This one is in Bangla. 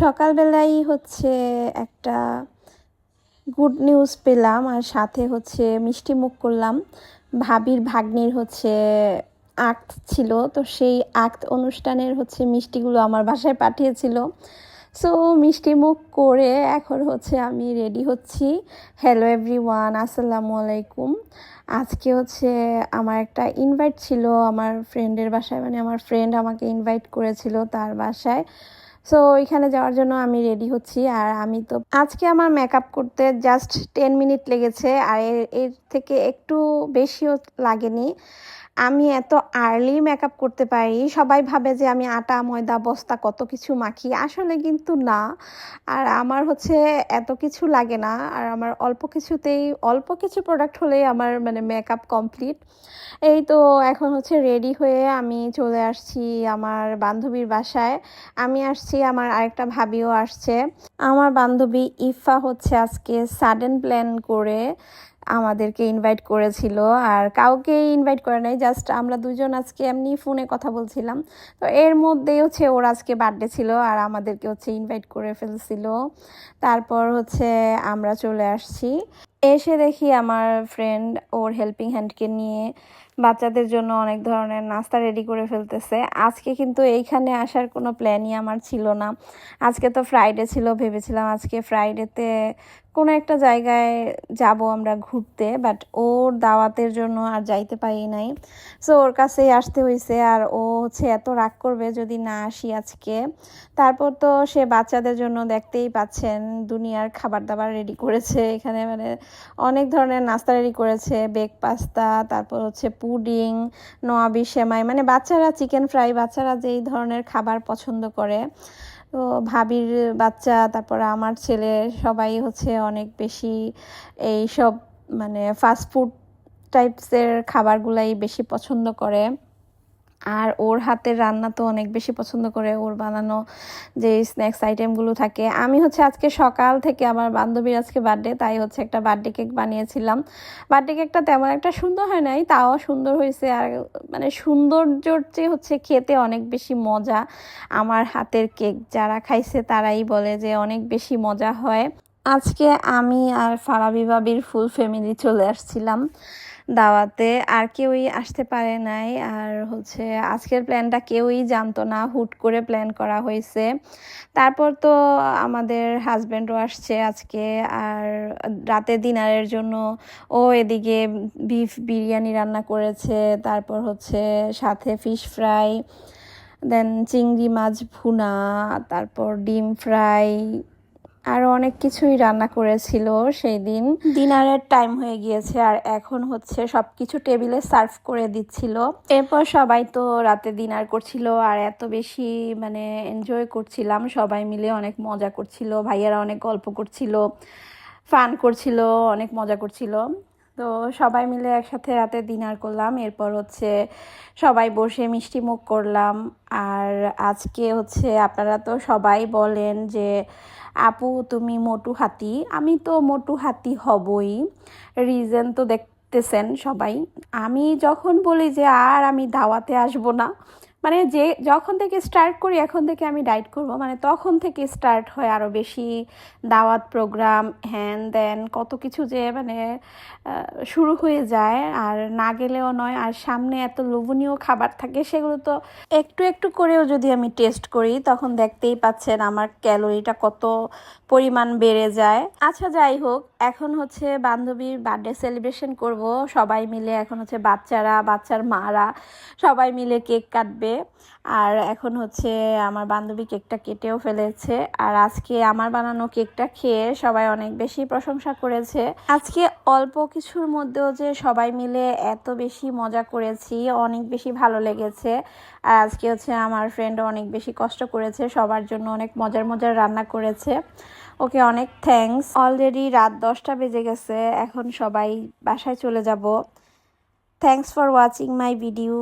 সকালবেলাই একটা গুড নিউজ পেলাম আর সাথে মিষ্টি মুখ করলাম। ভাবির ভাগ্নির আক্ত ছিল, তো সেই আক্ত অনুষ্ঠানের মিষ্টিগুলো আমার বাসায় পাঠিয়েছিল। সো মিষ্টি মুখ করে এখন আমি রেডি হচ্ছি। হ্যালো এভরিওয়ান, আসসালামু আলাইকুম। আজকে আমার একটা ইনভাইট ছিল আমার ফ্রেন্ডের বাসায়, মানে আমার ফ্রেন্ড আমাকে ইনভাইট করেছিল তার বাসায়। সো ওইখানে যাওয়ার জন্য আমি রেডি হচ্ছি। আর আমি তো আজকে আমার মেকআপ করতে জাস্ট 10 মিনিট লেগেছে, আর এর থেকে একটু বেশিও লাগেনি। আমি এত আর্লি মেকআপ করতে পারি। সবাই ভাবে যে আমি আটা ময়দা বস্তা কত কিছু মাখি, আসলে কিন্তু না। আর আমার এত কিছু লাগে না, আর আমার অল্প কিছু প্রোডাক্ট হলেই আমার মানে মেকআপ কমপ্লিট। এই তো এখন রেডি হয়ে আমি চলে আসছি আমার বান্ধবীর বাসায়। আমি আসছি, আমার আরেকটা ভাবিও আসছে। আমার বান্ধবী ইফা আজকে সাডেন প্ল্যান করে আমাদেরকে ইনভাইট করেছিল, আর কাউকে ইনভাইট করে নাই, জাস্ট আমরা দুজন আজকে এমনি ফোনে কথা বলছিলাম। তো এর মধ্যেই ওর আজকে বার্থডে ছিল, আর আমাদেরকে ইনভাইট করে ফেলছিল। তারপর আমরা চলে আসছি। এসে দেখি আমার ফ্রেন্ড ওর হেল্পিং হ্যান্ডকে নিয়ে বাচ্চাদের জন্য অনেক ধরনের নাস্তা রেডি করে ফেলতেছে। আজকে কিন্তু এইখানে আসার কোনো প্ল্যানই আমার ছিল না। আজকে তো ফ্রাইডে ছিল, ভেবেছিলাম আজকে ফ্রাইডেতে কোনো একটা জায়গায় যাব আমরা ঘুরতে, বাট ওর দাওয়াতের জন্য আর যাইতে পারি নাই। সো ওর কাছেই আসতে হয়েছে, আর ও এত রাগ করবে যদি না আসি আজকে। তারপর তো সে বাচ্চাদের জন্য দেখতেই পাচ্ছেন দুনিয়ার খাবার দাবার রেডি করেছে এখানে, মানে অনেক ধরনের নাস্তা রেডি করেছে। বেক পাস্তা, তারপর পুডিং, নোয়াবি সেমাই, মানে বাচ্চারা চিকেন ফ্রাই, বাচ্চারা যেই ধরনের খাবার পছন্দ করে। তো ভাবির বাচ্চা, তারপর আমার ছেলে, সবাই অনেক বেশি এইসব মানে ফাস্টফুড টাইপসের খাবারগুলাই বেশি পছন্দ করে। আর ওর হাতের রান্না তো অনেক বেশি পছন্দ করে, ওর বানানো যে স্ন্যাক্স আইটেমগুলো থাকে। আমি আজকে সকাল থেকে, আমার বান্ধবীর আজকে বার্থডে, তাই একটা বার্থডে কেক বানিয়েছিলাম। বার্থডে কেকটা তেমন একটা সুন্দর হয় নাই, তাও সুন্দর হয়েছে। আর মানে সৌন্দর্যর চেয়ে খেতে অনেক বেশি মজা। আমার হাতের কেক যারা খাইছে তারাই বলে যে অনেক বেশি মজা হয়। আজকে আমি আর ফারাবি ভাবির ফুল ফ্যামিলি চলে আসছিলাম দাওয়াতে, আর কেউই আসতে পারে নাই। আর আজকের প্ল্যানটা কেউই জানতো না, হুট করে প্ল্যান করা হয়েছে। তারপর তো আমাদের হাজব্যান্ডও আসছে আজকে, আর রাতে ডিনারের জন্য ও এদিকে বিফ বিরিয়ানি রান্না করেছে, তারপর সাথে ফিশ ফ্রাই, দেন চিংড়ি মাছ ভুনা, তারপর ডিম ফ্রাই, আরও অনেক কিছুই রান্না করেছিল সেই দিন। ডিনারের টাইম হয়ে গিয়েছে, আর এখন সব কিছু টেবিলে সার্ভ করে দিচ্ছিল। এরপর সবাই তো রাতে ডিনার করছিল, আর এত বেশি মানে এনজয় করছিলাম, সবাই মিলে অনেক মজা করছিল। ভাইয়ারা অনেক গল্প করছিল, ফান করছিল, অনেক মজা করছিল। তো সবাই মিলে একসাথে রাতে ডিনার করলাম। এরপর সবাই বসে মিষ্টি মুখ করলাম। আর আজকে আপনারা তো সবাই বলেন যে আপু তুমি মোটু হাতি, আমি তো মোটু হাতি হবই। রিজন তো দেখতেছেন সবাই। আমি যখন বলি যে আর আমি দাওয়াতে আসবো না, মানে যখন থেকে স্টার্ট করি, এখন থেকে আমি ডায়েট করব, মানে তখন থেকে স্টার্ট হয় আরও বেশি দাওয়াত প্রোগ্রাম, হ্যান দেন কত কিছু যে মানে শুরু হয়ে যায়, আর না গেলেও নয়। আর সামনে এত লোভনীয় খাবার থাকে, সেগুলো তো একটু একটু করেও যদি আমি টেস্ট করি, তখন দেখতেই পাচ্ছেন আমার ক্যালোরিটা কত পরিমাণ বেড়ে যায়। আচ্ছা যাই হোক, এখন বান্ধবীর বার্থডে সেলিব্রেশন করব সবাই মিলে। এখন বাচ্চারা, বাচ্চার মারা সবাই মিলে কেক কাটবে। আর এখন আমার বান্ধবী কেকটা কেটেও ফেলেছে, আর আজকে আমার বানানো কেকটা খেয়ে সবাই অনেক বেশি প্রশংসা করেছে। আজকে অল্প কিছুর মধ্যেও যে সবাই মিলে এত বেশি মজা করেছি, অনেক বেশি ভালো লেগেছে। আর আজকে আমার ফ্রেন্ড অনেক বেশি কষ্ট করেছে, সবার জন্য অনেক মজার মজার রান্না করেছে। ওকে অনেক থ্যাঙ্কস। অলরেডি রাত 10টা বেজে গেছে, এখন সবাই বাসায় চলে যাব। Thanks for watching my video.